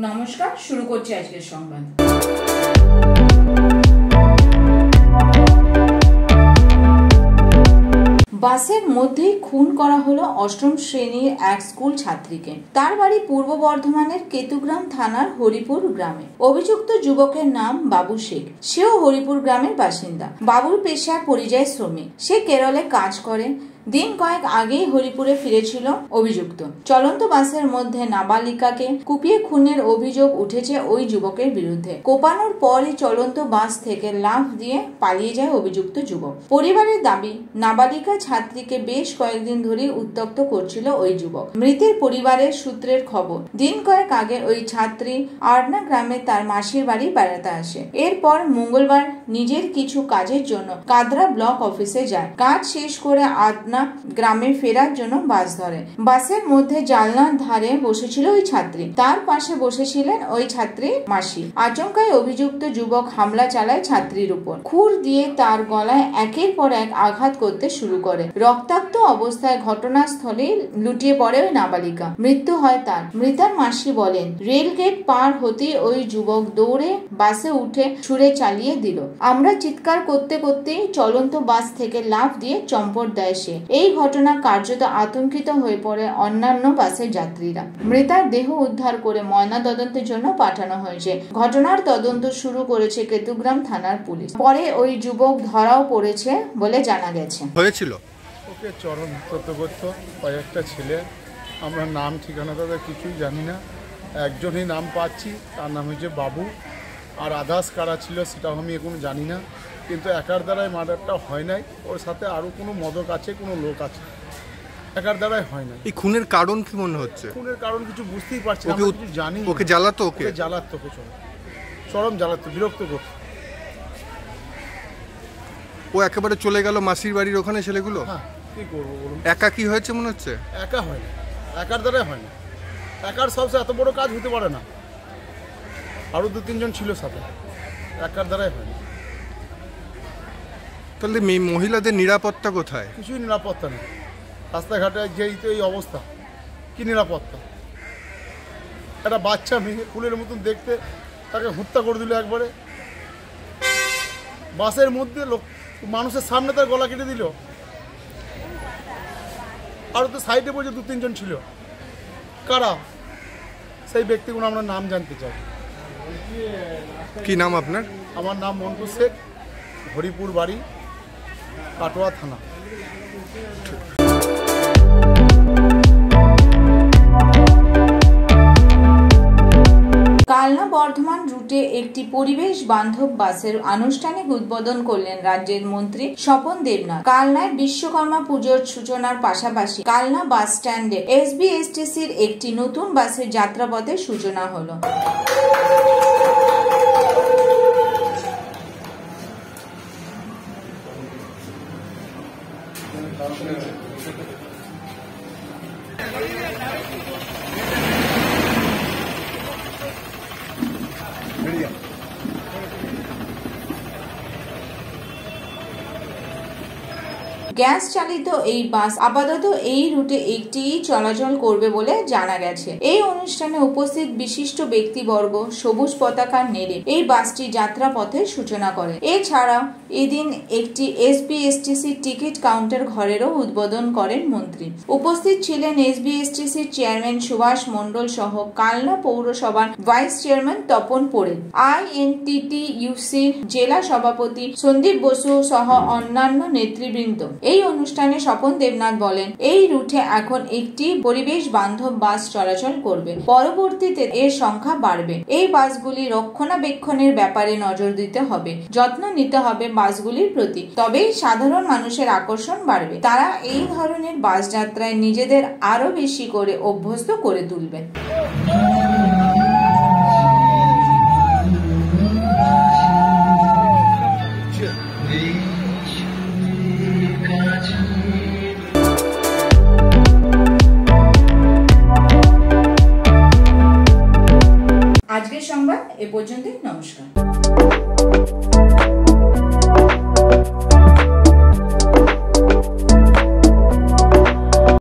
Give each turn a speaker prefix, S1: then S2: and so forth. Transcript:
S1: নমস্কার, শুরু করছি আজকের সংবাদ। বাসের মধ্যেই খুন করা হলো অষ্টম শ্রেণীর এক স্কুল ছাত্রীকে। তার বাড়ি পূর্ব বর্ধমানের কেতুগ্রাম থানার হরিপুর গ্রামে। অভিযুক্ত যুবকের নাম বাবু শেখ। সেও হরিপুর গ্রামের বাসিন্দা। বাবুর পেশা পরিযায়ী শ্রমিক। সে কেরলে কাজ করে। দিন কয়েক আগেই হরিপুরে ফিরেছিল অভিযুক্ত। চলন্ত বাসের মধ্যে নাবালিকাকে কুপিয়ে খুনের অভিযোগ উঠেছে ওই যুবকের বিরুদ্ধে। কোপানোর পরই চলন্ত বাস থেকে লাফ দিয়ে পালিয়ে যায় অভিযুক্ত যুবক। পরিবারের দাবি, নাবালিকা ছাত্রীকে বেশ কয়েকদিন ধরে উত্ত্যক্ত করছিল ওই যুবক। মৃতের পরিবারের সূত্রের খবর, দিন কয়েক আগে ওই ছাত্রী আড়না গ্রামে তার মাসির বাড়ি বেড়াতে আসে। এরপর মঙ্গলবার নিজের কিছু কাজের জন্য কাদরা ব্লক অফিসে যায়। কাজ শেষ করে গ্রামে ফেরার জন্য বাস ধরে। বাসের মধ্যে জানলার ধারে বসেছিল ওই ছাত্রী। তার পাশে বসেছিলেন ওই ছাত্রীর মাসি। আচমকাই অভিযুক্ত যুবক হামলা চালায় ছাত্রীর উপর। খুর দিয়ে তার গলায় একের পর এক আঘাত করতে শুরু করে। রক্তাক্ত অবস্থায় ঘটনাস্থলে লুটিয়ে পড়ে ওই নাবালিকা। মৃত্যু হয় তার। মৃতার মাসি বলেন, রেলগেট পার হতেই ওই যুবক দৌড়ে বাসে উঠে ছুড়ে চালিয়ে দিল। আমরা চিৎকার করতে করতেই চলন্ত বাস থেকে লাফ দিয়ে চম্পট দেয় সে। এই ঘটনা কার্যত আতঙ্কিত হয়ে পড়ে অন্যান্য বাসের যাত্রীরা। মৃতার দেহ উদ্ধার করে ময়নাতদন্তের জন্য পাঠানো হয়েছে। ঘটনার তদন্ত শুরু করেছে কেতুগ্রাম থানার পুলিশ। পরে ওই যুবক ধরাও পড়েছে বলে জানা গেছে।
S2: হয়েছিল
S3: ওকে চরম তত্ত্বগত কয়েকটা ছেলে, আমরা নাম ঠিকানা তাদের কিছুই জানি না। একজনই নাম পাচ্ছি, তার নাম হচ্ছে বাবু। আর আদার্স কারা ছিল সেটাও আমি এখন জানি না। কিন্তু একার দ্বারাই মার্ডারটা হয় নাই, ওর সাথে আরও কোনো মদক আছে, কোনো লোক আছে। একার দ্বারাই হয় না।
S2: এই খুনের কারণ কি মনে হচ্ছে?
S3: খুনের কারণ কিছু বুঝতেই পারছি না, কিছু জানি।
S2: ওকে জ্বালাতো, ওকে
S3: জ্বালাতো, চরম জ্বালাতো, বিরক্ত করতো।
S2: ও একেবারে চলে গেল মাসির বাড়ির ওখানে ছেলেগুলো।
S3: হ্যাঁ, কি করবো বলুন।
S2: একা কি হয়েছে মনে হচ্ছে?
S3: একা হয় না, একার দ্বারাই হয় না। একার সবচেয়ে এত বড় কাজ হতে পারে না। আরও 2-3 জন ছিল সাথে, একার দ্বারাই হয় না।
S2: তাহলে মহিলাদের নিরাপত্তা কোথায়?
S3: কিছুই নিরাপত্তা নেই। রাস্তাঘাটে যেই তো এই অবস্থা, কি নিরাপত্তা? একটা বাচ্চা মেয়ে ফুলের মতন দেখতে, তাকে হত্যা করে দিল একবারে। বাসের মধ্যে মানুষের সামনে তার গলা কেটে দিল। আর তো সাইডে বসে 2-3 জন ছিল। কারা সেই ব্যক্তিগুলো আমরা নাম জানতে চাই।
S2: কি নাম আপনার?
S3: আমার নাম মন্টু শেখ, হরিপুর বাড়ি, কাটোয়া থানা।
S1: কালনা বর্ধমান রুটে একটি পরিবেশ বান্ধব বাসের আনুষ্ঠানিক উদ্বোধন করলেন রাজ্যের মন্ত্রী স্বপন দেবনাথ। কালনায় বিশ্বকর্মা পুজোর সূচনার পাশাপাশি কালনা বাস স্ট্যান্ডে এসবিএসটিসির একটি নতুন বাসের যাত্রাপথের সূচনা হলো। গ্যাস চালিত এই বাস আপাতত এই রুটে একটি চলাচল করবে বলে জানা গেছে। এই অনুষ্ঠানে উপস্থিত বিশিষ্ট ব্যক্তিবর্গ সবুজ পতাকা নেড়ে এই বাসটি যাত্রাপথের সূচনা করে। এছাড়া এদিন একটি এসবিএসটিসি টিকিট কাউন্টার ঘরেরও উদ্বোধন করেন মন্ত্রী। উপস্থিত ছিলেন এসবিএসটিসির চেয়ারম্যান সুভাষ মণ্ডল সহ কালনা পৌরসভার ভাইস চেয়ারম্যান তপন পোড়েল, INTTUCর জেলা সভাপতি সন্দীপ বসু সহ অন্যান্য নেতৃবৃন্দ। এই অনুষ্ঠানে স্বপন দেবনাথ বলেন, এই রুটে এখন একটি পরিবেশ বান্ধব বাস চলাচল করবে। পরবর্তীতে এর সংখ্যা বাড়বে। এই বাসগুলি রক্ষণাবেক্ষণের ব্যাপারে নজর দিতে হবে, যত্ন নিতে হবে বাসগুলির প্রতি। তবেই সাধারণ মানুষের আকর্ষণ বাড়বে। তারা এই ধরনের বাস যাত্রায় নিজেদের আরো বেশি করে অভ্যস্ত করে তুলবেন। আজকের সংবাদ এ পর্যন্তই। নমস্কার।